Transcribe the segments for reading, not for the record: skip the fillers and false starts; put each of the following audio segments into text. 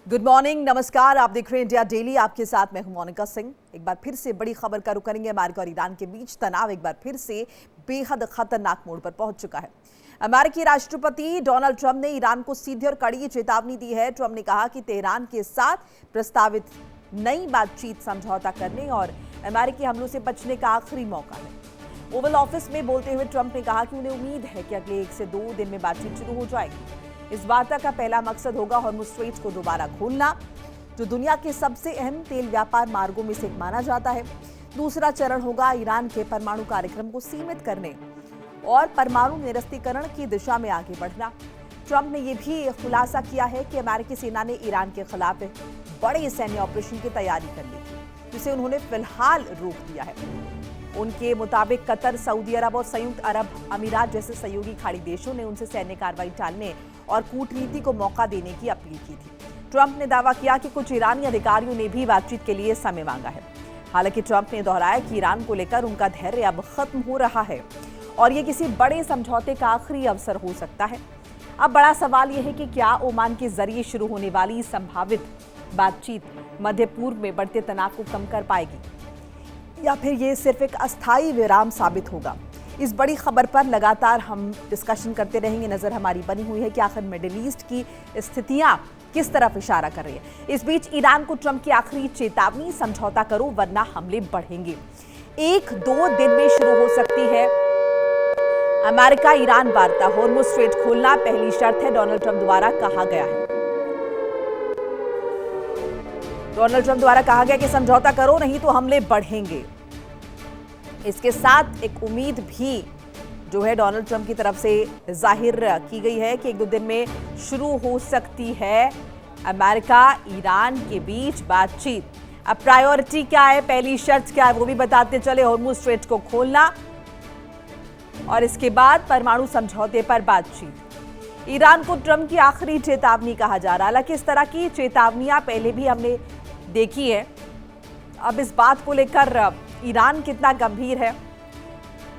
Good morning, नमस्कार। आप देख रहे हैं इंडिया डेली। आपके साथ मैं हूं मोनिका सिंह। एक बार फिर से बड़ी खबर का रुख करेंगे। अमेरिका और ईरान के बीच तनाव एक बार फिर से बेहद खतरनाक मोड़ पर पहुंच चुका है। अमेरिकी राष्ट्रपति डोनाल्ड ट्रंप ने ईरान को सीधी और कड़ी चेतावनी दी है। ट्रंप ने कहा कि तेहरान के साथ प्रस्तावित नई बातचीत समझौता करने और अमेरिकी हमलों से बचने का आखिरी मौका है। ओवल ऑफिस में बोलते हुए ट्रंप ने कहा कि उन्हें उम्मीद है कि अगले 1 से 2 दिन में बातचीत शुरू हो जाएगी। इस वार्ता का पहला मकसद होगा हॉर्मुज़ स्ट्रेट को दोबारा खोलना, जो दुनिया के सबसे अहम तेल व्यापार मार्गों में से एक माना जाता है। दूसरा चरण होगा ईरान के परमाणु कार्यक्रम को सीमित करने और परमाणु निरस्तीकरण की दिशा में आगे बढ़ना। ट्रंप ने यह भी खुलासा किया है कि अमेरिकी सेना ने ईरान के खिलाफ बड़े सैन्य ऑपरेशन की तैयारी कर ली थी, जिसे उन्होंने फिलहाल रोक दिया है। उनके मुताबिक कतर, सऊदी अरब और संयुक्त अरब अमीरात जैसे सहयोगी खाड़ी देशों ने उनसे सैन्य कार्रवाई टालने और कूटनीति को मौका देने की अपील की थी। ट्रंप ने दावा किया कि कुछ ईरानी अधिकारियों ने भी बातचीत के लिए समय मांगा है। हालांकि ट्रंप ने दोहराया कि ईरान को लेकर उनका धैर्य अब खत्म हो रहा है और ये किसी बड़े समझौते का आखिरी अवसर हो सकता है। अब बड़ा सवाल यह है कि क्या ओमान के जरिए शुरू होने वाली संभावित बातचीत मध्य पूर्व में बढ़ते तनाव को कम कर पाएगी या फिर ये सिर्फ एक अस्थायी विराम साबित होगा। इस बड़ी खबर पर लगातार हम डिस्कशन करते रहेंगे। नजर हमारी बनी हुई है कि आखिर मिडिल ईस्ट की स्थितियां किस तरफ इशारा कर रही है। इस बीच ईरान को ट्रंप की आखिरी चेतावनी, समझौता करो वरना हमले बढ़ेंगे। 1-2 दिन में शुरू हो सकती है अमेरिका ईरान वार्ता। हॉर्मुज़ स्ट्रेट खोलना पहली शर्त है, डोनाल्ड ट्रंप द्वारा कहा गया है। डोनाल्ड ट्रंप द्वारा कहा गया कि समझौता करो नहीं तो हमले बढ़ेंगे। इसके साथ एक उम्मीद भी जो है डोनाल्ड ट्रंप की तरफ से जाहिर की गई है कि 1-2 दिन में शुरू हो सकती है अमेरिका ईरान के बीच बातचीत। अब प्रायोरिटी क्या है, पहली शर्त क्या है, वो भी बताते चले। हॉर्मुज़ स्ट्रेट को खोलना और इसके बाद परमाणु समझौते पर बातचीत। ईरान को ट्रंप की आखिरी चेतावनी कहा जा रहा है। हालांकि इस तरह की चेतावनियां पहले भी हमने देखी है। अब इस बात को लेकर ईरान कितना गंभीर है,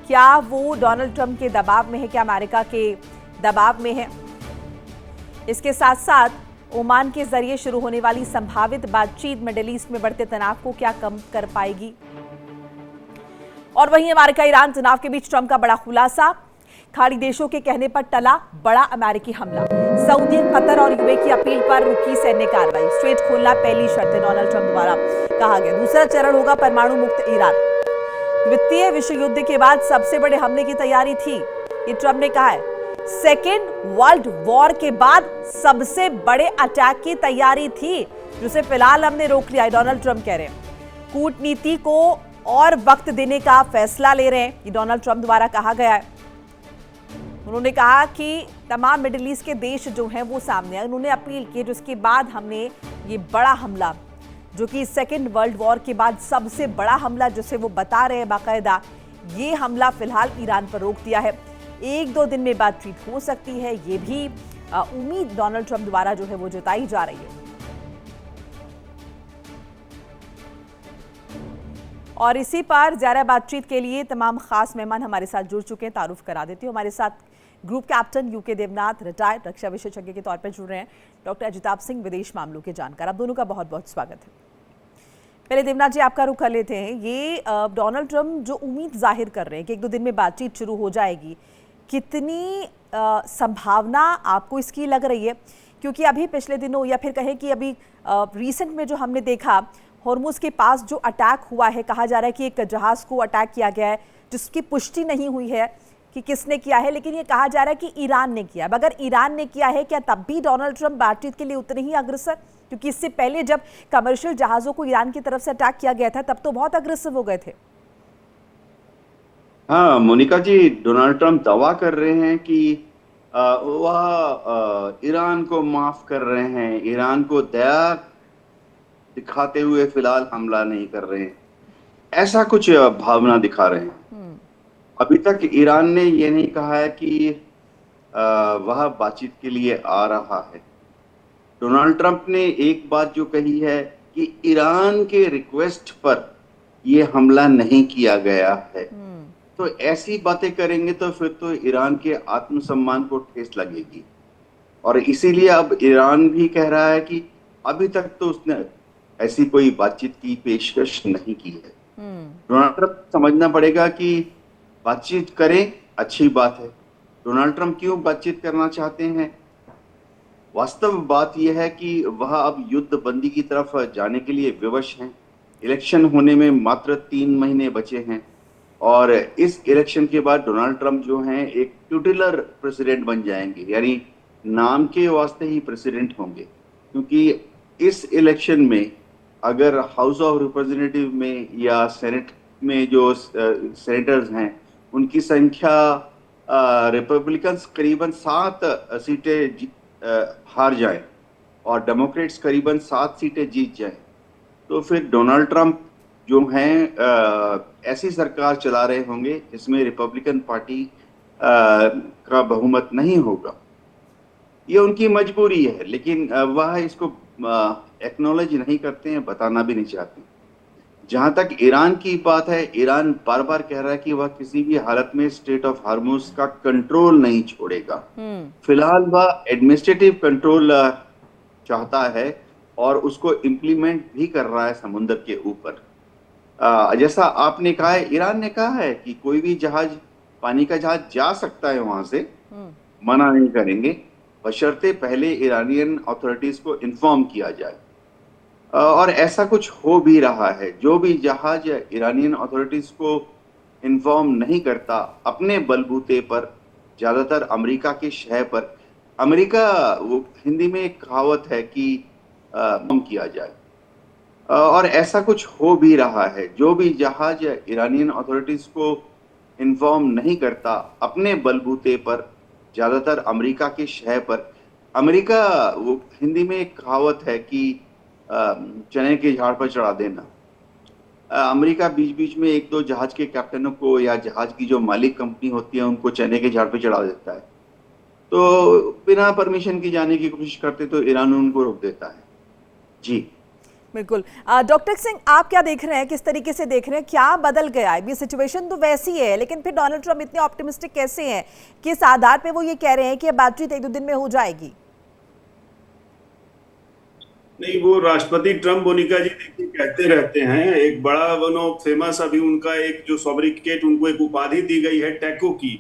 क्या वो डोनाल्ड ट्रंप के दबाव में है, क्या अमेरिका के दबाव में है? इसके साथ साथ ओमान के जरिए शुरू होने वाली संभावित बातचीत मिडिल ईस्ट में बढ़ते तनाव को क्या कम कर पाएगी? और वहीं अमेरिका ईरान तनाव के बीच ट्रंप का बड़ा खुलासा। खाड़ी देशों के कहने पर टला बड़ा अमेरिकी हमला। सऊदी, कतर और यूएई की अपील पर रुकी सैन्य कार्रवाई। स्ट्रेट खोलना पहली शर्त है, डोनाल्ड ट्रंप द्वारा कहा गया। दूसरा चरण होगा परमाणु मुक्त ईरान। द्वितीय विश्व युद्ध के बाद सबसे बड़े हमले की तैयारी थी, ये ट्रंप ने कहा है। सेकेंड वर्ल्ड वॉर के बाद सबसे बड़े अटैक की तैयारी थी, जिसे फिलहाल हमने रोक लिया है, डोनाल्ड ट्रंप कह रहे हैं। कूटनीति को और वक्त देने का फैसला ले रहे हैं, ये डोनाल्ड ट्रंप द्वारा कहा गया है। उन्होंने कहा कि तमाम मिडिल ईस्ट के देश जो हैं वो सामने आए। उन्होंने अपील की जिसके बाद हमने ये बड़ा हमला, जो कि सेकेंड वर्ल्ड वॉर के बाद सबसे बड़ा हमला, जिसे वो बता रहे हैं बाकायदा, ये हमला फिलहाल ईरान पर रोक दिया है। 1-2 दिन में बातचीत हो सकती है, ये भी उम्मीद डोनाल्ड ट्रंप द्वारा जो है वो जताई जा रही है। और इसी पर ज़्यादा बातचीत के लिए तमाम खास मेहमान हमारे साथ जुड़ चुके हैं। तारुफ करा देती हूँ, हमारे साथ group captain UK Devnath, retired रक्षा विशेषज्ञ के तौर पर जुड़ रहे हैं डॉक्टर अजिताभ सिंह, विदेश मामलों के जानकार। आप दोनों का बहुत बहुत स्वागत है। पहले देवनाथ जी आपका रुख कर लेते हैं। ये डोनाल्ड ट्रंप जो उम्मीद जाहिर कर रहे हैं कि 1-2 दिन में बातचीत शुरू हो जाएगी, कितनी संभावना आपको इसकी लग रही है? क्योंकि अभी पिछले दिनों या फिर कहें कि अभी रिसेंट में जो हमने देखा, हॉर्मुज़ के पास जो अटैक हुआ है, कहा जा रहा है कि एक जहाज को अटैक किया गया है, जिसकी पुष्टि नहीं हुई है कि किसने किया है, लेकिन ये कहा जा रहा है कि ईरान ने किया। अगर ईरान ने किया है, क्या तब भी डोनाल्ड ट्रंप बातचीत के लिए उतने ही अग्रसर? क्योंकि इससे पहले जब कमर्शियल जहाजों को ईरान की तरफ से अटैक किया गया था, तब तो बहुत अग्रेसिव हो गए थे। हाँ मोनिका जी, डोनाल्ड ट्रंप दावा कर रहे हैं कि वह ईरान को माफ कर रहे हैं, ईरान को दया दिखाते हुए फिलहाल हमला नहीं कर रहे हैं, ऐसा कुछ भावना दिखा रहे हैं। अभी तक ईरान ने यह नहीं कहा है कि वह बातचीत के लिए आ रहा है। डोनाल्ड ट्रंप ने एक बात जो कही है कि ईरान के रिक्वेस्ट पर यह हमला नहीं किया गया है। तो ऐसी बातें करेंगे तो फिर तो ईरान के आत्मसम्मान को ठेस लगेगी, और इसीलिए अब ईरान भी कह रहा है कि अभी तक तो उसने ऐसी कोई बातचीत की पेशकश नहीं की है। डोनाल्ड ट्रंप को समझना पड़ेगा कि बातचीत करें, अच्छी बात है। डोनाल्ड ट्रंप क्यों बातचीत करना चाहते हैं? वास्तव बात यह है कि वह अब युद्ध बंदी की तरफ जाने के लिए विवश हैं। इलेक्शन होने में मात्र 3 महीने बचे हैं और इस इलेक्शन के बाद डोनाल्ड ट्रंप जो हैं एक ट्यूटलर प्रेसिडेंट बन जाएंगे, यानी नाम के वास्ते ही प्रेसिडेंट होंगे, क्योंकि इस इलेक्शन में अगर हाउस ऑफ रिप्रेजेंटेटिव में या सेनेट में जो सेनेटर्स हैं उनकी संख्या रिपब्लिकन्स करीबन 7 सीटें हार जाएं और डेमोक्रेट्स करीबन 7 सीटें जीत जाएं, तो फिर डोनाल्ड ट्रंप जो हैं ऐसी सरकार चला रहे होंगे जिसमें रिपब्लिकन पार्टी का बहुमत नहीं होगा। ये उनकी मजबूरी है, लेकिन वह इसको एक्नॉलेज नहीं करते हैं, बताना भी नहीं चाहते। जहां तक ईरान की बात है, ईरान बार बार कह रहा है कि वह किसी भी हालत में स्ट्रेट ऑफ हार्मुज का कंट्रोल नहीं छोड़ेगा। फिलहाल वह एडमिनिस्ट्रेटिव कंट्रोल चाहता है और उसको इम्प्लीमेंट भी कर रहा है समुद्र के ऊपर। जैसा आपने कहा है, ईरान ने कहा है कि कोई भी जहाज, पानी का जहाज जा सकता है वहां से, मना नहीं करेंगे, बशर्ते पहले ईरानियन अथॉरिटीज को इन्फॉर्म किया जाए। और ऐसा कुछ हो भी रहा है। जो भी जहाज ईरानियन अथॉरिटीज को इन्फॉर्म नहीं करता, अपने बलबूते पर, ज्यादातर अमेरिका के शह पर, अमेरिका, वो हिंदी में एक कहावत है कि किया जाए, और ऐसा कुछ हो भी रहा है। जो भी जहाज ईरानियन अथॉरिटीज को इन्फॉर्म नहीं करता, अपने बलबूते पर, ज्यादातर अमेरिका के शह पर, अमेरिका, वो हिंदी में एक कहावत है कि चने के झाड़ पर चढ़ा देना। अमेरिका बीच बीच में एक दो जहाज के कैप्टनों को या जहाज की जो मालिक कंपनी होती है उनको चने के झाड़ पर चढ़ा देता है, तो बिना परमिशन की जाने की कोशिश करते तो ईरान उनको रोक देता है। जी बिल्कुल। डॉक्टर सिंह, आप क्या देख रहे हैं, किस तरीके से देख रहे हैं, क्या बदल गया है? अभी सिचुएशन तो वैसी है, लेकिन फिर डोनाल्ड ट्रंप इतने ऑप्टिमिस्टिक कैसे हैं, किस आधार पे वो ये कह रहे हैं कि बातचीत 1-2 दिन में हो जाएगी? नहीं, वो राष्ट्रपति ट्रंप, मोनिका जी, देखिए, कहते रहते हैं, एक बड़ा फेमस, अभी उनका एक जो सॉब्रिकेट, उनको एक उपाधि दी गई है टैको की,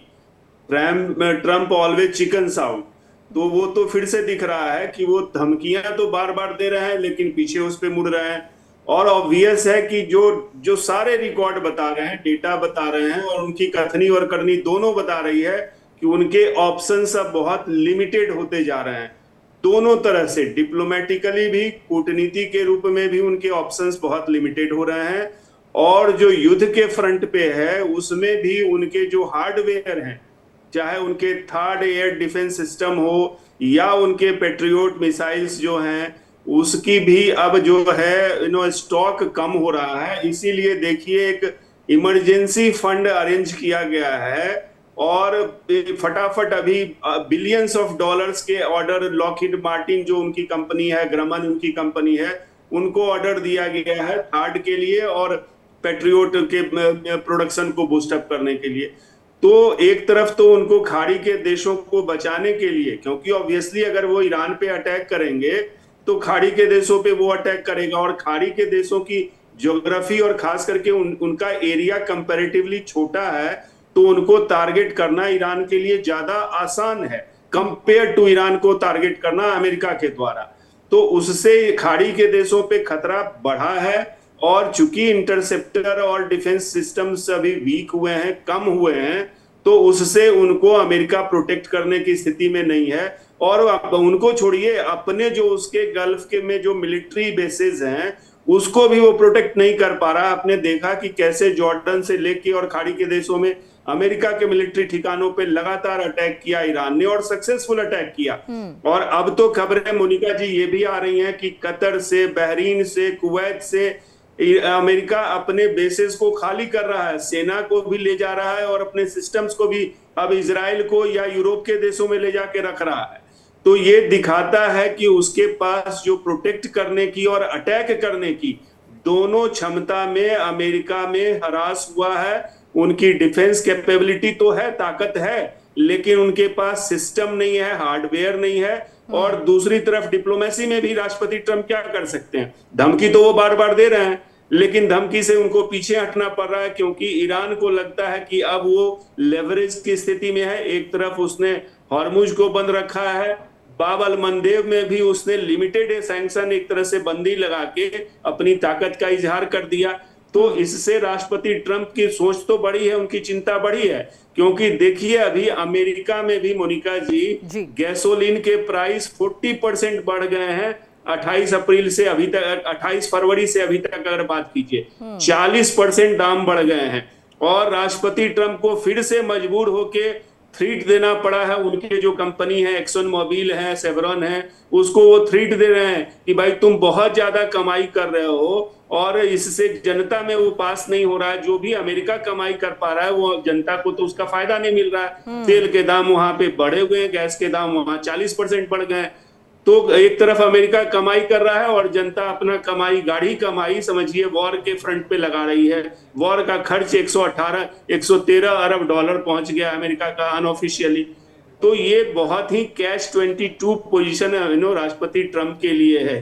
ट्रंप ऑलवेज चिकन साउथ। तो वो तो फिर से दिख रहा है कि वो धमकियां तो बार बार दे रहे हैं लेकिन पीछे उस पे मुड़ रहे हैं। और ऑब्वियस है कि जो जो सारे रिकॉर्ड बता रहे हैं, डेटा बता रहे हैं, और उनकी कथनी और करनी दोनों बता रही है कि उनके ऑप्शंस अब बहुत लिमिटेड होते जा रहे हैं। दोनों तरह से, डिप्लोमेटिकली भी, कूटनीति के रूप में भी उनके ऑप्शंस बहुत लिमिटेड हो रहे हैं। और जो युद्ध के फ्रंट पे है उसमें भी उनके जो हार्डवेयर हैं, चाहे उनके थर्ड एयर डिफेंस सिस्टम हो या उनके पेट्रियोट मिसाइल्स जो हैं, उसकी भी अब जो है स्टॉक कम हो रहा है। इसीलिए देखिए, एक इमरजेंसी फंड अरेंज किया गया है और फटाफट अभी बिलियंस ऑफ डॉलर्स के ऑर्डर, लॉकहीड मार्टिन जो उनकी कंपनी है, ग्रमन उनकी कंपनी है, उनको ऑर्डर दिया गया है थर्ड के लिए और पेट्रियोट के प्रोडक्शन को बूस्टअप करने के लिए। तो एक तरफ तो उनको खाड़ी के देशों को बचाने के लिए, क्योंकि ऑब्वियसली अगर वो ईरान पे अटैक करेंगे तो खाड़ी के देशों पे वो अटैक करेगा, और खाड़ी के देशों की ज्योग्राफी और खास करके उनका एरिया कंपैरेटिवली छोटा है, तो उनको टारगेट करना ईरान के लिए ज्यादा आसान है कंपेयर टू ईरान को टारगेट करना अमेरिका के द्वारा। तो उससे खाड़ी के देशों पे खतरा बढ़ा है, और चूंकि इंटरसेप्टर और डिफेंस सिस्टम्स अभी वीक हुए हैं, कम हुए हैं, तो उससे उनको अमेरिका प्रोटेक्ट करने की स्थिति में नहीं है। और उनको छोड़िए, अपने जो उसके गल्फ के में जो मिलिट्री बेसेस हैं उसको भी वो प्रोटेक्ट नहीं कर पा रहा। आपने देखा कि कैसे जॉर्डन से लेके और खाड़ी के देशों में अमेरिका के मिलिट्री ठिकानों पे लगातार अटैक किया ईरान ने, और सक्सेसफुल अटैक किया। और अब तो खबरें, मोनिका जी, ये भी आ रही हैं कि कतर से, बहरीन से, कुवैत से अमेरिका अपने बेसेस को खाली कर रहा है, सेना को भी ले जा रहा है और अपने सिस्टम्स को भी अब इजराइल को या यूरोप के देशों में ले जाके रख रहा है। तो ये दिखाता है कि उसके पास जो प्रोटेक्ट करने की और अटैक करने की दोनों क्षमता में अमेरिका में हरास हुआ है। उनकी डिफेंस कैपेबिलिटी तो है, ताकत है, लेकिन उनके पास सिस्टम नहीं है, हार्डवेयर नहीं है, और दूसरी तरफ डिप्लोमेसी में भी राष्ट्रपति ट्रंप क्या कर सकते हैं? धमकी तो वो बार बार दे रहे हैं, लेकिन धमकी से उनको पीछे हटना पड़ रहा है, क्योंकि ईरान को लगता है कि अब वो लेवरेज की स्थिति में है। एक तरफ उसने हॉर्मुज को बंद रखा है, बाब अल मंदेब में भी उसने लिमिटेड सैंक्शन, एक तरह से बंदी लगा के अपनी ताकत का इजहार कर दिया। तो इससे राष्ट्रपति ट्रंप की सोच तो बड़ी है, उनकी चिंता बड़ी है, क्योंकि देखिए अभी अमेरिका में भी मोनिका जी गैसोलीन के प्राइस 40% बढ़ गए हैं। 28 अप्रैल से अभी तक, 28 फरवरी से अभी तक अगर बात कीजिए, 40% दाम बढ़ गए हैं। और राष्ट्रपति ट्रंप को फिर से मजबूर होके थ्रीट देना पड़ा है। उनके जो कंपनी है, एक्सन मोबिल है, सेवरॉन है, उसको वो थ्रीट दे रहे हैं कि भाई तुम बहुत ज्यादा कमाई कर रहे हो और इससे जनता में वो पास नहीं हो रहा है। जो भी अमेरिका कमाई कर पा रहा है वो जनता को तो उसका फायदा नहीं मिल रहा है। तेल के दाम वहां पे बढ़े हुए हैं, गैस के दाम वहां 40% बढ़ गए। तो एक तरफ अमेरिका कमाई कर रहा है और जनता अपना कमाई, गाढ़ी कमाई समझिए, वॉर के फ्रंट पे लगा रही है। वॉर का खर्च 113 अरब डॉलर पहुंच गया अमेरिका का अनऑफिशियली। तो ये बहुत ही कैश 22 पोजीशन है राष्ट्रपति ट्रंप के लिए है।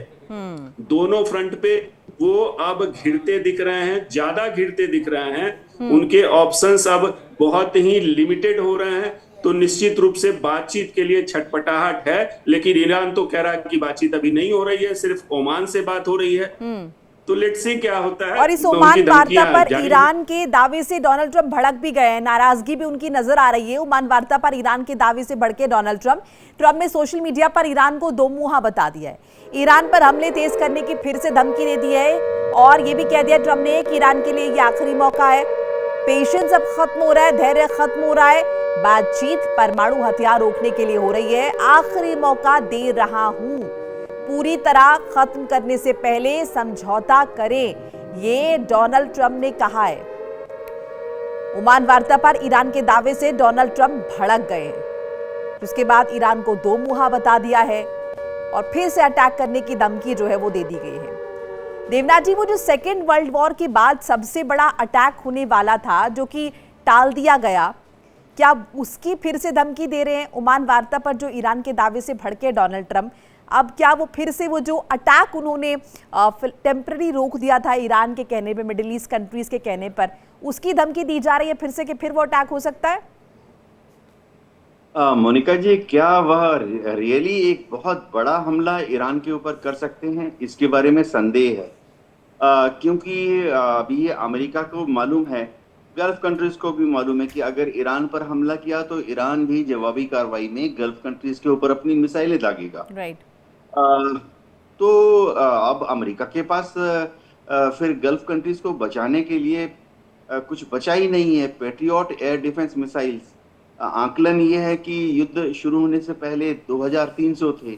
दोनों फ्रंट पे वो अब घिरते दिख रहे हैं, ज्यादा घिरते दिख रहे हैं। उनके ऑप्शंस अब बहुत ही लिमिटेड हो रहे हैं। तो निश्चित रूप से बातचीत के लिए छटपटाहट है, लेकिन ईरान तो कह रहा है कि बातचीत अभी नहीं हो रही है, सिर्फ ओमान से बात हो रही है। तो लेट्स सी क्या होता है। और इस ओमान वार्ता पर ईरान के दावे से डोनाल्ड ट्रंप भड़क भी गए हैं, नाराजगी भी उनकी नजर आ रही है। ओमान वार्ता पर ईरान के दावे से भड़के डोनाल्ड ट्रंप ने सोशल मीडिया पर ईरान को दो मुंहा बता दिया है। ईरान पर हमले तेज करने की फिर से धमकी दे दी है और ये भी कह दिया ट्रंप ने कि ईरान के लिए ये आखिरी मौका है, पेशेंस अब खत्म हो रहा है, धैर्य खत्म हो रहा है, बातचीत परमाणु हथियार रोकने के लिए हो रही है, आखिरी मौका दे रहा हूं, पूरी तरह खत्म करने से पहले समझौता करें, ये डोनाल्ड ट्रंप ने कहा है। ओमान वार्ता पर ईरान के दावे से डोनाल्ड ट्रंप भड़क गए हैं, जिसके बाद ईरान को दो मुंहा बता दिया है और फिर से अटैक करने की धमकी जो है वो दे दी गई है। देवनाथ जी, वो जो सेकेंड वर्ल्ड वॉर के बाद सबसे बड़ा अटैक होने वाला था जो कि टाल दिया गया, क्या उसकी फिर से धमकी दे रहे हैं ओमान वार्ता पर जो ईरान के दावे से भड़के डोनाल्ड ट्रंप? अब क्या वो फिर से वो जो अटैक उन्होंने टेम्पररी रोक दिया था ईरान के कहने पे, मिडिल ईस्ट कंट्रीज के कहने पर, उसकी धमकी दी जा रही है फिर से कि फिर वो अटैक हो सकता है? मोनिका जी, क्या वह रियली एक बहुत बड़ा हमला ईरान के ऊपर कर सकते हैं? इसके बारे में संदेह है, क्योंकि अभी अमेरिका को मालूम है, गल्फ कंट्रीज को भी मालूम है कि अगर ईरान पर हमला किया तो ईरान भी जवाबी कार्रवाई में गल्फ कंट्रीज के ऊपर अपनी मिसाइलें दागेगा। राइट। तो अब अमेरिका के पास फिर गल्फ कंट्रीज को बचाने के लिए कुछ बचा ही नहीं है। पेट्रियट एयर डिफेंस मिसाइल्स, आकलन ये है कि युद्ध शुरू होने से पहले 2300 थे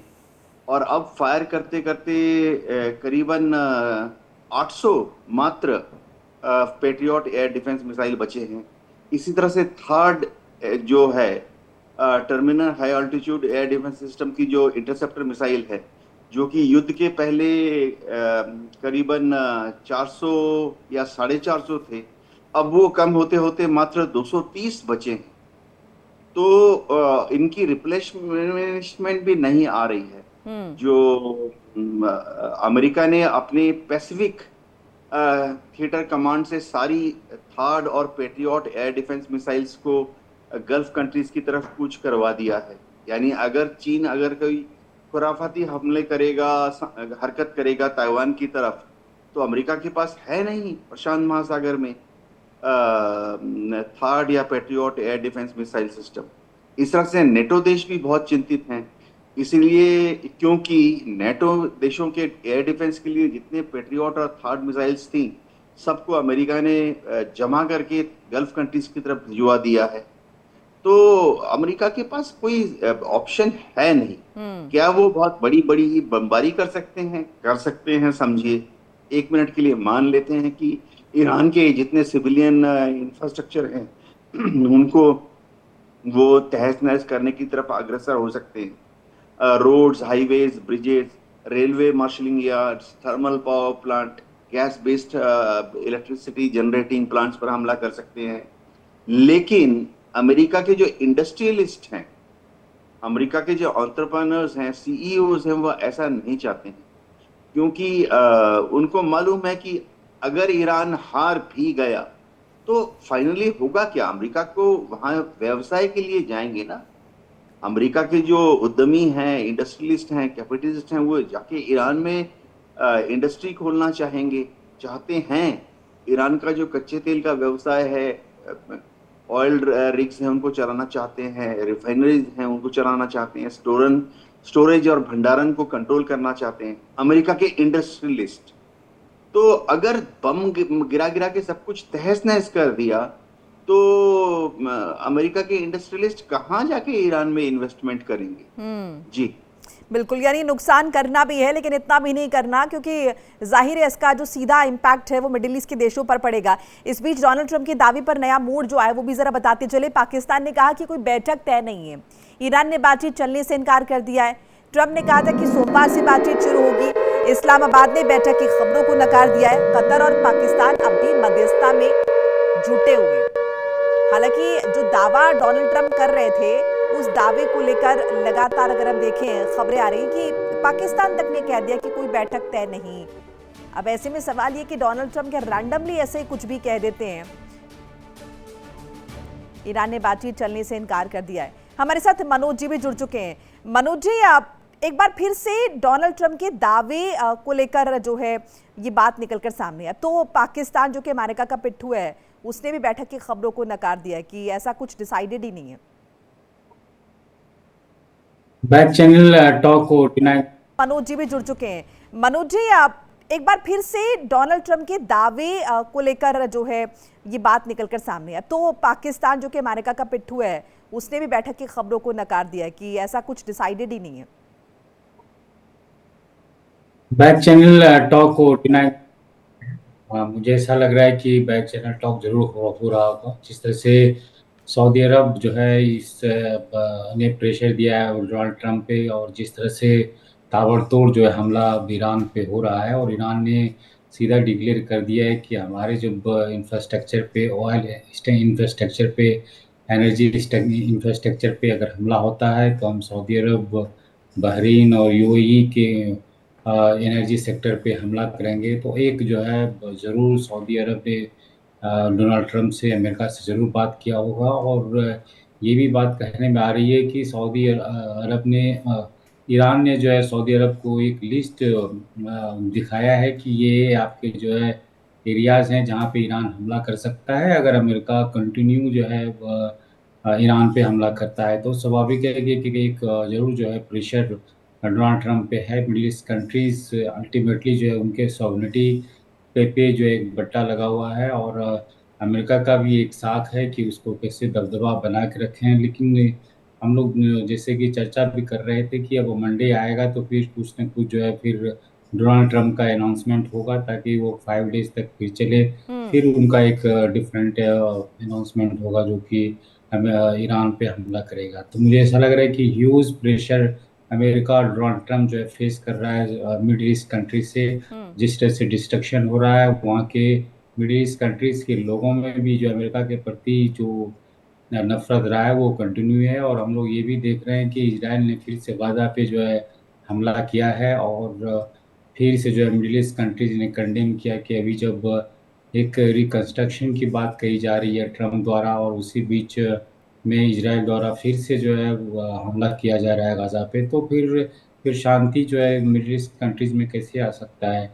और अब फायर करते करते करीबन 800 मात्र पेट्रियट एयर डिफेंस मिसाइल बचे हैं। इसी तरह से थर्ड जो है terminal high altitude air defence system की जो इंटरसेप्टर मिसाइल है, जो कि युद्ध के पहले करीबन 400 या 450 थे, अब वो कम होते होते मात्र 230 बचे हैं। तो इनकी रिप्लेसमेंट भी नहीं आ रही है। जो अमेरिका ने अपने पैसिफिक थिएटर कमांड से सारी थर्ड और पेट्रियट एयर डिफेंस मिसाइल्स को गल्फ कंट्रीज की तरफ कूच करवा दिया है। यानी अगर चीन अगर कोई खुराफाती हमले करेगा, हरकत करेगा ताइवान की तरफ, तो अमेरिका के पास है नहीं प्रशांत महासागर में थर्ड या patriot air defence missile system. इस तरह से नेटो देश भी बहुत चिंतित हैं, इसलिए क्योंकि नेटो देशों के एयर डिफेंस के लिए जितने पेट्रियट और थर्ड मिसाइल्स थी, सबको अमेरिका ने जमा करके गल्फ कंट्रीज की तरफ भिजवा दिया है। तो अमेरिका के पास कोई ऑप्शन है नहीं। क्या वो बहुत बड़ी बड़ी बमबारी कर सकते हैं? समझिए, एक मिनट के लिए मान लेते हैं कि ईरान के जितने सिविलियन इंफ्रास्ट्रक्चर हैं उनको वो तहस नहस करने की तरफ अग्रसर हो सकते हैं। Roads, highways, bridges, railway marshalling yards, thermal power plant, gas based electricity generating plants पर हमला कर सकते हैं। लेकिन अमेरिका के जो इंडस्ट्रियलिस्ट हैं, अमेरिका के जो एंटरप्रेन्योर्स हैं, सीईओज हैं, वो ऐसा नहीं चाहते हैं, क्योंकि उनको मालूम है कि अगर ईरान हार भी गया तो फाइनली होगा क्या। अमेरिका को वहां व्यवसाय के लिए जाएंगे ना। अमेरिका के जो उद्यमी हैं, इंडस्ट्रियलिस्ट हैं, कैपिटलिस्ट हैं, वो जाके ईरान में इंडस्ट्री खोलना चाहते हैं। ईरान का जो कच्चे तेल का व्यवसाय है, ऑयल रिग्स हैं, उनको चलाना चाहते हैं, रिफाइनरीज हैं, उनको चलाना चाहते हैं, स्टोरेज और भंडारण को कंट्रोल करना चाहते हैं अमेरिका के इंडस्ट्रियलिस्ट। तो अगर बम गिरा गिरा के सब कुछ तहस नहस कर दिया तो अमेरिका के इंडस्ट्रियलिस्ट कहाँ जाके ईरान में इन्वेस्टमेंट करेंगे। जी बिल्कुल, यानी नुकसान करना भी है लेकिन इतना भी नहीं करना, क्योंकि जाहिर है इसका जो सीधा इम्पैक्ट है वो मिडिल ईस्ट के देशों पर पड़ेगा। इस बीच डोनाल्ड ट्रंप के दावे पर नया मूड जो आया वो भी जरा बताते चले। पाकिस्तान ने कहा कि कोई बैठक तय नहीं है, ईरान ने बातचीत चलने से इनकार कर दिया है। ट्रंप ने कहा था कि सोमवार से बातचीत शुरू होगी। इस्लामाबाद ने बैठक की खबरों को नकार दिया है। कतर और पाकिस्तान अब भी मध्यस्थता में जुटे हुए। हालांकि जो दावा डोनाल्ड ट्रंप कर रहे थे उस दावे को लेकर लगातार अगर हम देखें खबरें आ रही कि पाकिस्तान तक ने कह दिया कि कोई बैठक तय नहीं। अब ऐसे में सवाल ये कि डोनाल्ड ट्रंप क्या रैंडमली ऐसे कुछ भी कह देते हैं। ईरान ने बातचीत चलने से इनकार कर दिया है। हमारे साथ मनोज जी भी जुड़ चुके हैं। मनोज जी, आप एक बार फिर से डोनाल्ड ट्रंप के दावे को लेकर जो है ये बात निकलकर सामने है, तो पाकिस्तान जो कि अमेरिका का पिट्ठू है उसने भी बैठक की खबरों को नकार दिया है कि ऐसा कुछ डिसाइडेड ही नहीं है। बैक चैनल टॉक को डिनाई। मनोज जी भी जुड़ चुके हैं। मनोज जी, आप एक बार फिर से डोनाल्ड ट्रंप के दावे को लेकर जो है ये बात निकलकर सामने है, तो पाकिस्तान जो कि अमेरिका का पिट्ठू है उसने भी बैठक की खबरों को नकार दिया है कि ऐसा कुछ डिसाइडेड ही नहीं है। बैक चैनल टॉक को डिनाई। मुझे ऐसा लग रहा है कि बैक चैनल टॉक जरूर हो रहा होगा। जिस तरह से सऊदी अरब जो है इस ने प्रेशर दिया है डोनाल्ड ट्रंप पे, और जिस तरह से ताबड़तोड़ जो है हमला ईरान पे हो रहा है, और ईरान ने सीधा डिक्लेयर कर दिया है कि हमारे जो इंफ्रास्ट्रक्चर पे, ऑयल इंफ्रास्ट्रक्चर पे, एनर्जी इंफ्रास्ट्रक्चर पे अगर हमला होता है तो हम सऊदी अरब, बहरीन और यूएई के एनर्जी सेक्टर पे हमला करेंगे। तो एक जो है ज़रूर सऊदी अरब ने डोनाल्ड ट्रंप से, अमेरिका से ज़रूर बात किया होगा। और ये भी बात कहने में आ रही है कि सऊदी अरब ने, ईरान ने जो है सऊदी अरब को एक लिस्ट दिखाया है कि ये आपके जो है एरियाज़ हैं जहाँ पे ईरान हमला कर सकता है अगर अमेरिका कंटिन्यू जो है ईरान पे हमला करता है। तो स्वाभाविक है कि एक ज़रूर जो है प्रेशर डोनाल्ड ट्रंप पे है। मिडिल ईस्ट कंट्रीज अल्टीमेटली जो है उनके सॉवरेनिटी पे जो एक बट्टा लगा हुआ है, और अमेरिका का भी एक साथ है कि उसको कैसे दबदबा बना के रखें। लेकिन हम लोग जैसे कि चर्चा भी कर रहे थे कि अब मंडे आएगा तो फिर कुछ न कुछ जो है फिर डोनाल्ड ट्रंप का अनाउंसमेंट होगा, ताकि वो 5 डेज तक फिर चले। फिर उनका एक डिफरेंट अनाउंसमेंट होगा जो कि ईरान पे हमला करेगा। तो मुझे ऐसा लग रहा है कि ह्यूज प्रेशर अमेरिका और डोनाल्ड ट्रंप जो है फेस कर रहा है मिडिल ईस्ट कंट्री से। जिस तरह से डिस्ट्रक्शन हो रहा है वहाँ के मिडिल ईस्ट कंट्रीज के लोगों में भी जो अमेरिका के प्रति जो नफरत रहा है वो कंटिन्यू है। और हम लोग ये भी देख रहे हैं कि इजराइल ने फिर से गाजा पे जो है हमला किया है, और फिर से जो है मिडिल ईस्ट कंट्रीज ने कंडेम किया कि अभी जब एक रिकंस्ट्रक्शन की बात कही जा रही है ट्रंप द्वारा, और उसी बीच में इजराइल द्वारा फिर से जो है हमला किया जा रहा है गाजा पे, तो फिर शांति जो है मिडिल ईस्ट कंट्रीज में कैसे आ सकता है।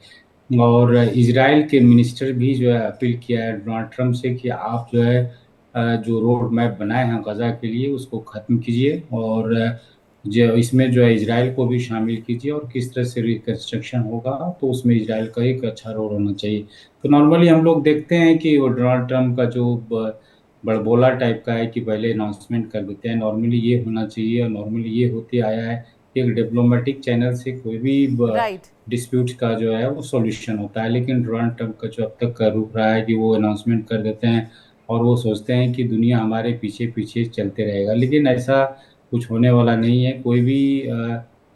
और इजराइल के मिनिस्टर भी जो है अपील किया है डोनाल्ड ट्रंप से कि आप जो है जो रोड मैप बनाए हैं गजा के लिए उसको ख़त्म कीजिए, और जो इसमें जो है इजराइल को भी शामिल कीजिए, और किस तरह से रिकंस्ट्रक्शन होगा तो उसमें इजराइल का एक अच्छा रोल होना चाहिए। तो नॉर्मली हम लोग देखते हैं कि वो डोनाल्ड ट्रंप का जो बड़बोला टाइप का है कि पहले अनाउंसमेंट कर देते हैं। नॉर्मली ये होना चाहिए, और नॉर्मली ये होते आया है एक डिप्लोमेटिक चैनल से कोई भी डिस्प्यूट का जो है वो सॉल्यूशन होता है। लेकिन डोनाल्ड ट्रंप का जो अब तक का रुख रहा है कि वो अनाउंसमेंट कर देते हैं और वो सोचते हैं कि दुनिया हमारे पीछे पीछे चलते रहेगा, लेकिन ऐसा कुछ होने वाला नहीं है। कोई भी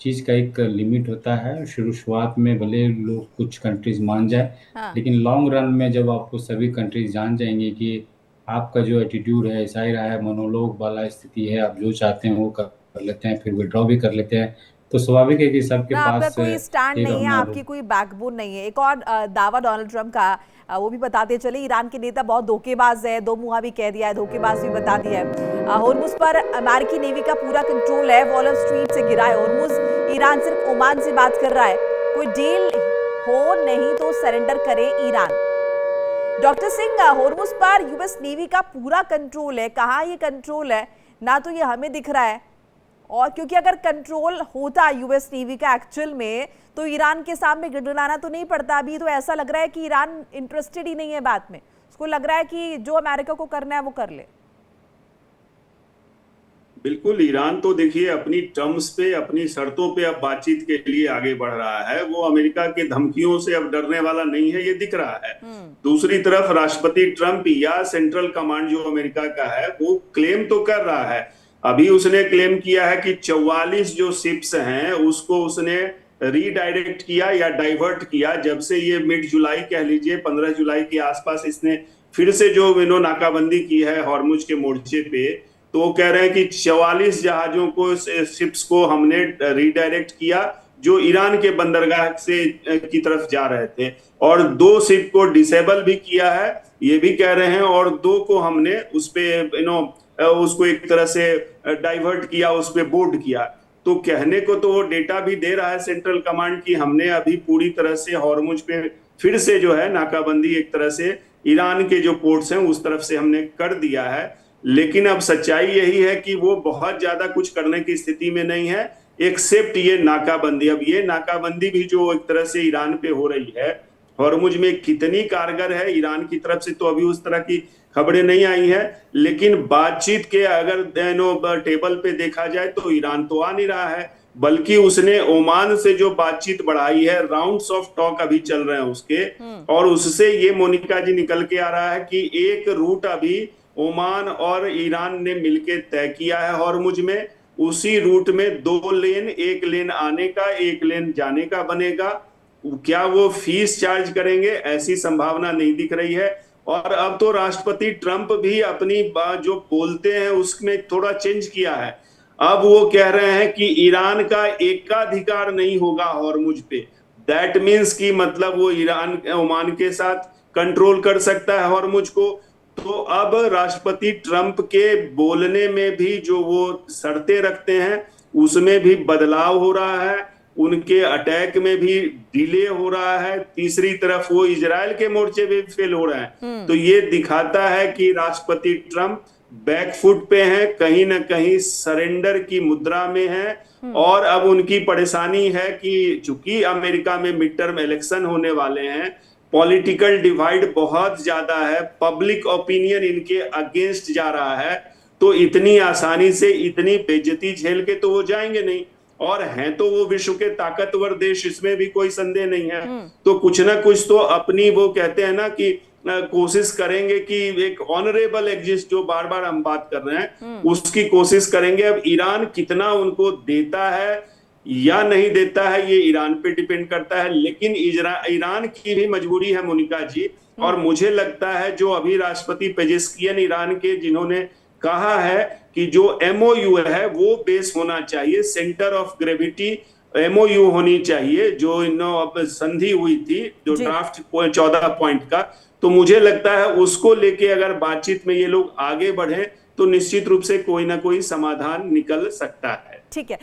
चीज़ का एक लिमिट होता है। शुरुआत में भले लोग कुछ कंट्रीज मान जाए, लेकिन लॉन्ग रन में जब आपको सभी कंट्रीज जान जाएंगे कि आपका जो एटीट्यूड है ऐसा ही रहा है, मोनोलॉग वाला स्थिति है, आप जो चाहते हैं वो कर कर लेते हैं, फिर विड्रॉ भी कर लेते हैं। तो स्वाभाविक है कि सबके ना आपका पास कोई स्टैंड एक नहीं है, अपना आपकी कोई बैकबोन नहीं है। एक और दावा डोनाल्ड ट्रंप का वो भी बताते चले, ईरान के नेता बहुत धोखेबाज है, दो मुहा भी कह दिया है, धोखेबाज भी बता दिया है। होर्मुज पर अमेरिकी नेवी का पूरा कंट्रोल है, वॉल स्ट्रीट से गिरा है होर्मुज। ईरान सिर्फ ओमान से बात कर रहा है, कोई डील हो नहीं तो सरेंडर करे ईरान। डॉक्टर सिंह, होर्मुज पर यूएस नेवी का पूरा कंट्रोल है, कहाँ ये कंट्रोल है? ना तो ये हमें दिख रहा है, और क्योंकि अगर कंट्रोल होता यूएस नेवी का एक्चुअल में तो ईरान के सामने गिड़गिड़ाना तो नहीं पड़ता। अभी तो ऐसा लग रहा है कि ईरान इंटरेस्टेड ही नहीं है बात में, उसको लग रहा है कि जो अमेरिका को करना है वो कर ले। बिल्कुल, ईरान तो देखिए अपनी टर्म्स पे, अपनी शर्तों पे अब बातचीत के लिए आगे बढ़ रहा है। वो अमेरिका के धमकियों से अब डरने वाला नहीं है, ये दिख रहा है। दूसरी तरफ राष्ट्रपति ट्रंप या सेंट्रल कमांड जो अमेरिका का है वो क्लेम तो कर रहा है। अभी उसने क्लेम किया है कि 44 जो शिप्स हैं उसको उसने रीडायरेक्ट किया या डाइवर्ट किया। जब से ये मिड जुलाई कह लीजिए 15 जुलाई के आसपास इसने फिर से जो नाकाबंदी की है हॉर्मुज के मोर्चे पे, तो वो कह रहे हैं कि 44 जहाजों को, शिप्स को हमने रीडायरेक्ट किया जो ईरान के बंदरगाह से की तरफ जा रहे थे, और 2 शिप को डिसेबल भी किया है ये भी कह रहे हैं, और 2 को हमने उस पे उसको एक तरह से डाइवर्ट किया, उस पे बोर्ड किया। तो कहने को तो वो डेटा भी दे रहा है सेंट्रल कमांड की हमने अभी पूरी तरह से हॉर्मुज पे फिर से जो है नाकाबंदी एक तरह से ईरान के जो पोर्ट्स हैं उस तरफ से हमने कर दिया है। लेकिन अब सच्चाई यही है कि वो बहुत ज्यादा कुछ करने की स्थिति में नहीं है एक्सेप्ट ये नाकाबंदी। अब ये नाकाबंदी भी जो एक तरह से ईरान पे हो रही है हॉर्मुज में कितनी कारगर है ईरान की तरफ से तो अभी उस तरह की खबरें नहीं आई है। लेकिन बातचीत के अगर टेबल पे देखा जाए तो ईरान तो आ नहीं रहा है, बल्कि उसने ओमान से जो बातचीत बढ़ाई है, राउंड्स ऑफ टॉक अभी चल रहे हैं उसके, और उससे ये मोनिका जी निकल के आ रहा है कि एक रूट अभी ओमान और ईरान ने मिलकर तय किया है हॉर्मुज में। उसी रूट में 2 लेन, एक लेन आने का, एक लेन जाने का बनेगा। क्या वो फीस चार्ज करेंगे? ऐसी संभावना नहीं दिख रही है। और अब तो राष्ट्रपति ट्रंप भी अपनी बात जो बोलते हैं उसमें थोड़ा चेंज किया है। अब वो कह रहे हैं कि ईरान का एकाधिकार नहीं होगा हॉर्मुज पे। दैट मीन्स कि मतलब वो ईरान ओमान के साथ कंट्रोल कर सकता है हॉर्मुज को। तो अब राष्ट्रपति ट्रंप के बोलने में भी जो वो शर्तें रखते हैं उसमें भी बदलाव हो रहा है, उनके अटैक में भी डिले हो रहा है। तीसरी तरफ वो इजराइल के मोर्चे पे फेल हो रहे हैं। तो ये दिखाता है कि राष्ट्रपति ट्रंप बैकफुट पे हैं, कहीं ना कहीं सरेंडर की मुद्रा में हैं। और अब उनकी परेशानी है कि चूंकि अमेरिका में मिड टर्म इलेक्शन होने वाले हैं, पॉलिटिकल डिवाइड बहुत ज्यादा है, पब्लिक ओपिनियन इनके अगेंस्ट जा रहा है, तो इतनी आसानी से इतनी बेइज्जती झेल के तो वो जाएंगे नहीं। और हैं तो वो विश्व के ताकतवर देश, इसमें भी कोई संदेह नहीं है। तो कुछ ना कुछ तो अपनी वो कहते हैं ना कि कोशिश करेंगे कि एक ऑनरेबल एग्जिस्ट जो बार बार हम बात कर रहे हैं उसकी कोशिश करेंगे। अब ईरान कितना उनको देता है या नहीं देता है ये ईरान पे डिपेंड करता है। लेकिन ईरान की भी मजबूरी है मोनिका जी, और मुझे लगता है जो अभी राष्ट्रपति पेजेस्कियन ईरान के जिन्होंने कहा है कि जो एमओयू है वो बेस होना चाहिए, सेंटर ऑफ ग्रेविटी एमओयू होनी चाहिए, जो अब संधि हुई थी जो ड्राफ्ट 14 पॉइंट का। तो मुझे लगता है उसको लेके अगर बातचीत में ये लोग आगे बढ़े तो निश्चित रूप से कोई ना कोई समाधान निकल सकता है। ठीक है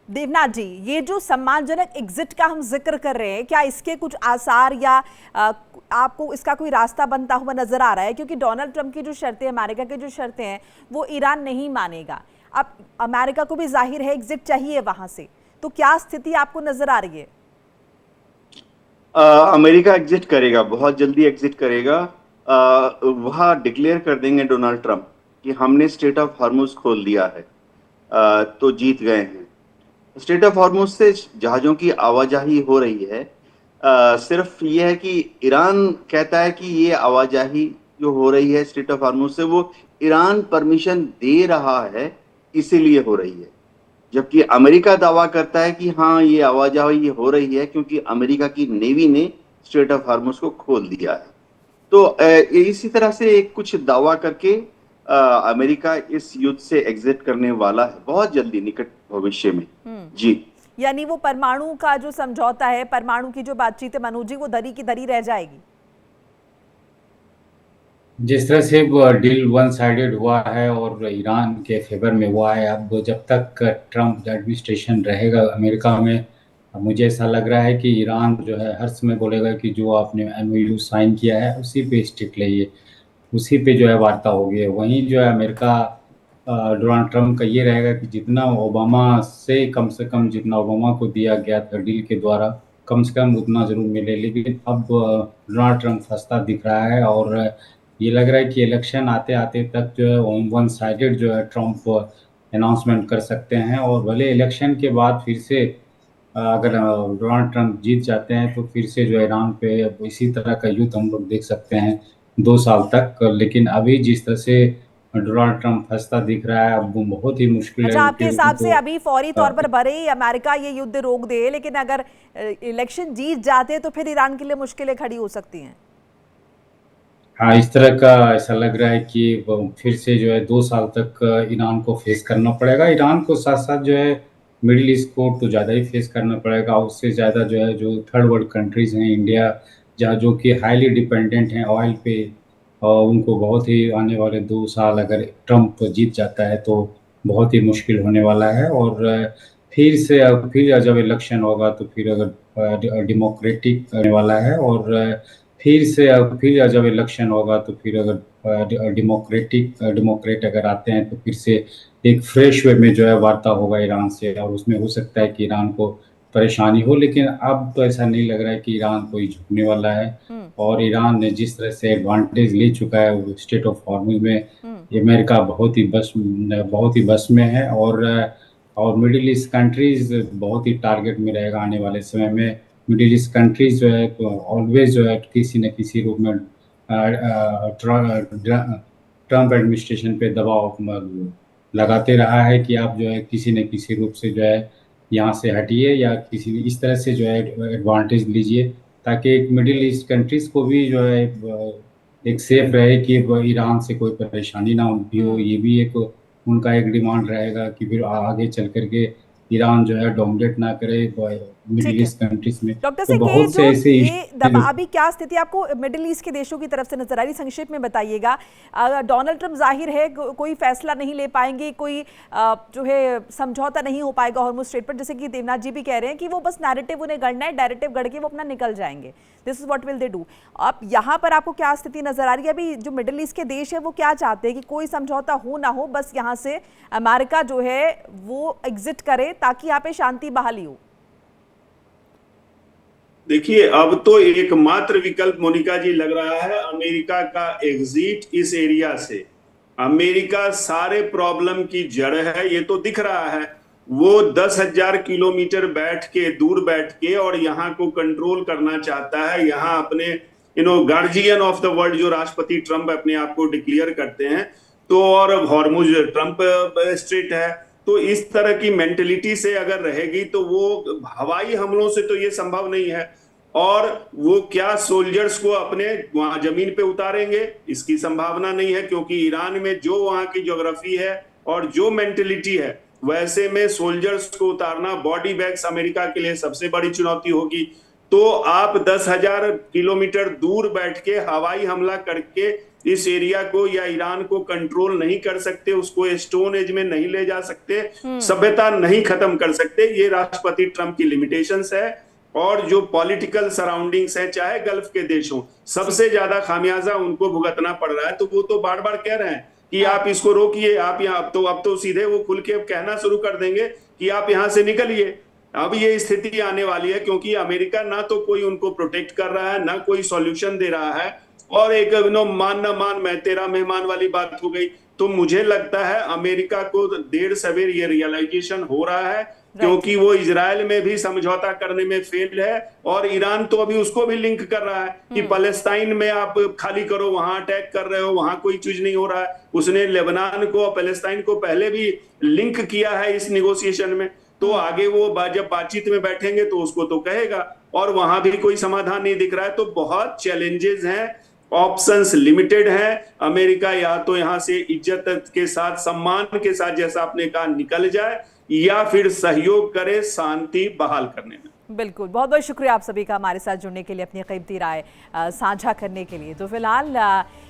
देवनाथ जी, ये जो सम्मानजनक एग्जिट का हम जिक्र कर रहे हैं, क्या इसके कुछ आसार या आपको इसका कोई रास्ता बनता हुआ नजर आ रहा है? क्योंकि डोनाल्ड ट्रंप की जो शर्तें, अमेरिका की जो शर्तें हैं वो ईरान नहीं मानेगा। अब अमेरिका को भी जाहिर है एग्जिट चाहिए वहां से, तो क्या स्थिति आपको नजर आ रही है? अमेरिका एग्जिट करेगा, बहुत जल्दी एग्जिट करेगा। वह डिक्लेयर कर देंगे डोनाल्ड ट्रंप कि हमने स्ट्रेट ऑफ हॉर्मुज खोल दिया है, तो जीत गए हैं। स्ट्रेट ऑफ हॉर्मुज से जहाजों की आवाजाही हो रही है। सिर्फ ये है कि ईरान कहता है कि ये आवाजाही जो हो रही है स्ट्रेट ऑफ हॉर्मुज से वो ईरान परमिशन दे रहा है इसीलिए हो रही है, जबकि अमेरिका दावा करता है कि हाँ ये आवाजाही हो रही है क्योंकि अमेरिका की नेवी ने स्ट्रेट ऑफ हॉर्मुज को खोल दिया है। तो इसी तरह से एक कुछ दावा करके अमेरिका इस युद्ध से एग्जिट करने वाला है बहुत जल्दी, निकट भविष्य में। जी, यानी वो परमाणु का जो समझौता है, परमाणु की जो बातचीत है मनोज जी, वो धरी की धरी रह जाएगी। जिस तरह से वो डील वन साइडेड हुआ है और ईरान के फेवर में हुआ है, अब जब तक ट्रम्प एडमिनिस्ट्रेशन रहेगा अमेरिका में, मुझे ऐसा लग रहा है कि ईरान जो है हर समय बोलेगा कि जो आपने एमओयू साइन किया है उसी पे स्टिक रहिए, उसी पे जो है वार्ता होगी। वहीं जो है अमेरिका, डोनाल्ड ट्रम्प का ये रहेगा कि जितना ओबामा से कम जितना ओबामा को दिया गया था डील के द्वारा, कम से कम उतना जरूर मिले। लेकिन अब डोनाल्ड ट्रम्प फंसता दिख रहा है और ये लग रहा है कि इलेक्शन आते आते तक जो है वन साइडेड जो है ट्रम्प अनाउंसमेंट कर सकते हैं, और भले इलेक्शन के बाद फिर से अगर डोनाल्ड ट्रम्प जीत जाते हैं तो फिर से जो है ईरान पे इसी तरह का युद्ध हम लोग देख सकते हैं 2 साल तक। लेकिन अभी जिस तरह से डोनाल्ड ट्रम्प फंसता दिख रहा है, अब वो बहुत ही मुश्किल है अच्छा, आपके हिसाब से उनको। अभी फौरी तौर पर भले ही अमेरिका ये युद्ध रोक दे, लेकिन अगर इलेक्शन जीत जाते तो फिर ईरान के लिए मुश्किलें खड़ी हो सकती हैं। हाँ, इस तरह का ऐसा लग रहा है कि वो फिर से जो है 2 साल तक ईरान को फेस करना पड़ेगा। ईरान को साथ साथ जो है मिडिल ईस्ट को तो ज़्यादा ही फेस करना पड़ेगा, उससे ज़्यादा जो है जो थर्ड वर्ल्ड कंट्रीज़ हैं, इंडिया जहाँ जो कि हाईली डिपेंडेंट हैं ऑयल पे, और उनको बहुत ही आने वाले 2 साल अगर ट्रम्प जीत जाता है तो बहुत ही मुश्किल होने वाला है। और फिर जब इलेक्शन होगा तो फिर अगर डेमोक्रेटिक होने वाला है, और फिर जब इलेक्शन होगा तो फिर अगर डेमोक्रेट अगर आते हैं तो फिर से एक फ्रेश वे में जो है वार्ता होगा ईरान से, और उसमें हो सकता है कि ईरान को परेशानी हो। लेकिन अब तो ऐसा नहीं लग रहा है कि ईरान कोई झुकने वाला है, और ईरान ने जिस तरह से एडवांटेज ले चुका है स्टेट ऑफ हॉर्मुज में, ये अमेरिका बहुत ही बस में है। और मिडिल ईस्ट कंट्रीज बहुत ही टारगेट में रहेगा आने वाले समय में। मिडिल ईस्ट कंट्रीज जो है ऑलवेज जो है किसी न किसी रूप में ट्रम्प एडमिनिस्ट्रेशन पे दबाव लगाते रहा है कि आप जो है किसी न किसी रूप से जो है यहाँ से हटिए, या किसी इस तरह से जो है एडवांटेज लीजिए, ताकि एक मिडिल ईस्ट कंट्रीज को भी जो है एक सेफ रहे कि ईरान से कोई परेशानी ना उनकी हो। ये भी एक उनका एक डिमांड रहेगा कि फिर आगे चल करके ईरान जो है डोमिनेट ना करे मिडिल ईस्ट कंट्रीज में। डॉक्टर तो सिंह, बहुत से ऐसे ये अभी क्या स्थिति आपको मिडिल ईस्ट के देशों की तरफ से नजर आ रही, संक्षेप में बताइएगा। डोनाल्ड ट्रम्प जाहिर है कोई फैसला नहीं ले पाएंगे, कोई जो है समझौता नहीं हो पाएगा हॉर्मुज स्ट्रेट पर, जैसे कि देवनाथ जी भी कह रहे हैं कि वो बस नैरेटिव उन्हें गढ़ना है, नैरेटिव गढ़ के वो अपना निकल जाएंगे। This is what will they do. अब यहाँ पर आपको क्या स्थिति नजर आ रही है? अभी जो मिडिल ईस्ट के देश है वो क्या चाहते हैं कि कोई समझौता हो ना हो, बस यहाँ से अमेरिका जो है वो एग्जिट करे ताकि यहाँ पे शांति बहाली हो। देखिए, अब तो एकमात्र विकल्प मोनिका जी लग रहा है अमेरिका का एग्जिट इस एरिया से। अमेरिका सारे प्रॉब्लम की जड़ है, ये तो दिख रहा है। वो 10,000 किलोमीटर दूर बैठ के और यहाँ को कंट्रोल करना चाहता है। यहाँ अपने गार्जियन ऑफ द वर्ल्ड जो राष्ट्रपति ट्रम्प अपने आप को डिक्लेयर करते हैं, तो और हॉर्मुज ट्रम्प स्ट्रेट है। तो इस तरह की मेंटेलिटी से अगर रहेगी तो वो हवाई हमलों से तो ये संभव नहीं है। और वो क्या सोल्जर्स को अपने वहां जमीन पे उतारेंगे, इसकी संभावना नहीं है, क्योंकि ईरान में जो वहां की ज्योग्राफी है और जो मेंटेलिटी है, वैसे में सोल्जर्स को उतारना बॉडी बैग्स अमेरिका के लिए सबसे बड़ी चुनौती होगी। तो आप 10,000 किलोमीटर दूर बैठ के हवाई हमला करके इस एरिया को या ईरान को कंट्रोल नहीं कर सकते, उसको स्टोन एज में नहीं ले जा सकते, सभ्यता नहीं खत्म कर सकते। ये राष्ट्रपति ट्रम्प की लिमिटेशंस है। और जो पॉलिटिकल सराउंडिंग्स है, चाहे गल्फ के देशों, सबसे ज्यादा खामियाजा उनको भुगतना पड़ रहा है। तो वो तो बार बार कह रहे हैं कि आप इसको रोकिए, आप यहाँ अब तो सीधे वो खुल के कहना शुरू कर देंगे कि आप यहाँ से निकलिए। अब ये स्थिति आने वाली है, क्योंकि अमेरिका ना तो कोई उनको प्रोटेक्ट कर रहा है, ना कोई सॉल्यूशन दे रहा है, और एक मान न मान मैं तेरा मेहमान वाली बात हो गई। तो मुझे लगता है अमेरिका को देर सवेर ये रियलाइजेशन हो रहा है, क्योंकि वो इजराइल में भी समझौता करने में फेल है, और ईरान तो अभी उसको भी लिंक कर रहा है कि पैलेस्टाइन में आप खाली करो, वहां अटैक कर रहे हो, वहां कोई चीज नहीं हो रहा है। उसने लेबनान को और पैलेस्टाइन को पहले भी लिंक किया है इस निगोशिएशन में। तो आगे वो जब बातचीत में बैठेंगे तो उसको तो कहेगा, और वहां भी कोई समाधान नहीं दिख रहा है। तो बहुत चैलेंजेस हैं ऑप्शंस लिमिटेड हैं। अमेरिका या तो यहां से इज्जत के साथ, सम्मान के साथ, जैसा आपने कहा, निकल जाए, या फिर सहयोग करे शांति बहाल करने में। बिल्कुल, बहुत बहुत शुक्रिया आप सभी का हमारे साथ जुड़ने के लिए, अपनी कीमती राय साझा करने के लिए। तो फिलहाल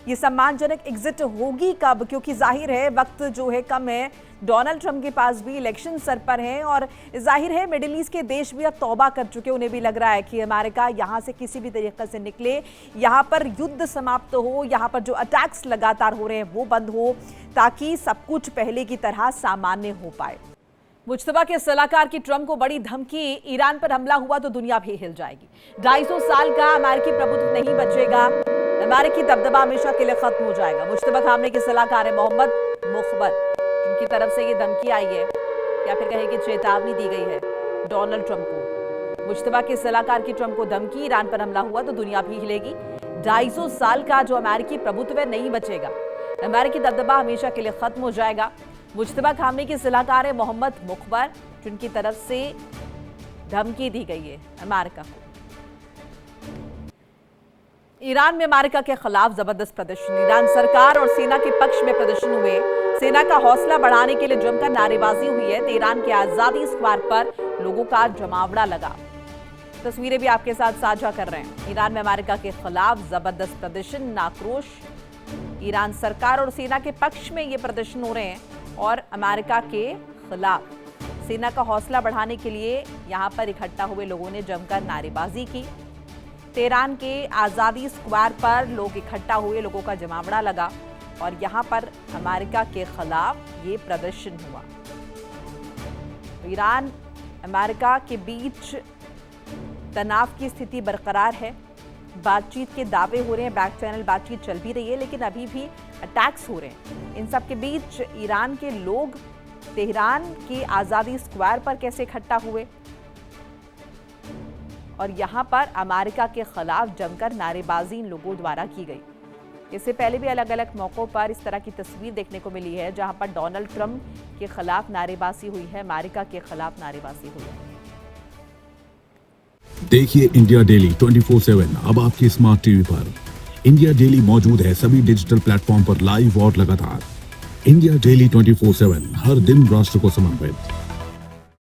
ये सम्मानजनक एग्जिट होगी कब, क्योंकि जाहिर है वक्त जो है कम है, डोनाल्ड ट्रंप के पास भी इलेक्शन सर पर हैं और जाहिर है मिडिल ईस्ट के देश भी अब तौबा कर चुके। उन्हें भी लग रहा है कि अमेरिका यहाँ से किसी भी तरीके से निकले, यहाँ पर युद्ध समाप्त हो, यहाँ पर जो अटैक्स लगातार हो रहे हैं वो बंद हो, ताकि सब कुछ पहले की तरह सामान्य हो पाए। मुज्तबा के सलाहकार की ट्रंप को बड़ी धमकी, ईरान पर हमला हुआ तो दुनिया भी हिल जाएगी। 250 साल का अमेरिकी प्रभुत्व नहीं बचेगा, अमेरिकी दबदबा हमेशा के लिए खत्म हो जाएगा। मुज्तबा खामने के सलाहकार है मोहम्मद मुखबर, जिनकी तरफ से ये धमकी आई है या फिर कहें कि चेतावनी दी गई है डोनाल्ड ट्रंप को। मुज्तबा के सलाहकार की ट्रंप को धमकी, ईरान पर हमला हुआ तो दुनिया भी हिलेगी, 250 साल का जो अमेरिकी प्रभुत्व है नहीं बचेगा, अमेरिकी दबदबा हमेशा के लिए खत्म हो जाएगा। मुज्तबा खामने के सलाहकार है मोहम्मद मुखबर, जिनकी तरफ से धमकी दी गई है अमेरिका को। ईरान में अमेरिका के खिलाफ जबरदस्त प्रदर्शन, ईरान सरकार और सेना के पक्ष में प्रदर्शन हुए। सेना का हौसला बढ़ाने के लिए जमकर नारेबाजी हुई है। तेहरान के आजादी स्क्वायर पर लोगों का जमावड़ा लगा। तस्वीरें भी आपके साथ साझा कर रहे हैं। ईरान में अमेरिका के खिलाफ जबरदस्त प्रदर्शन, आक्रोश, ईरान सरकार और सेना के पक्ष में ये प्रदर्शन हो रहे हैं और अमेरिका के खिलाफ सेना का हौसला बढ़ाने के लिए यहां पर इकट्ठा हुए लोगों ने जमकर नारेबाजी की। तेहरान के आज़ादी स्क्वायर पर लोग इकट्ठा हुए, लोगों का जमावड़ा लगा और यहां पर अमेरिका के खिलाफ ये प्रदर्शन हुआ। तो ईरान अमेरिका के बीच तनाव की स्थिति बरकरार है, बातचीत के दावे हो रहे हैं, बैक चैनल बातचीत चल भी रही है, लेकिन अभी भी अटैक्स हो रहे हैं। इन सब के बीच ईरान के लोग तेहरान की आज़ादी स्क्वायर पर कैसे इकट्ठा हुए और यहां पर अमेरिका के खिलाफ जमकर नारेबाजी इन लोगों द्वारा की गई। इससे पहले भी अलग अलग मौक़ों पर इस तरह की तस्वीर देखने को मिली है, जहां पर डोनाल्ड ट्रंप के खिलाफ नारेबाजी हुई है, अमेरिका के खिलाफ नारेबाजी हुई है। देखिए इंडिया डेली 24/7 अब आपके स्मार्ट टीवी पर। इंडिया डेली मौजूद है सभी डिजिटल प्लेटफॉर्म पर लाइव और लगातार। इंडिया डेली 24/7 हर दिन राष्ट्र को समर्पित।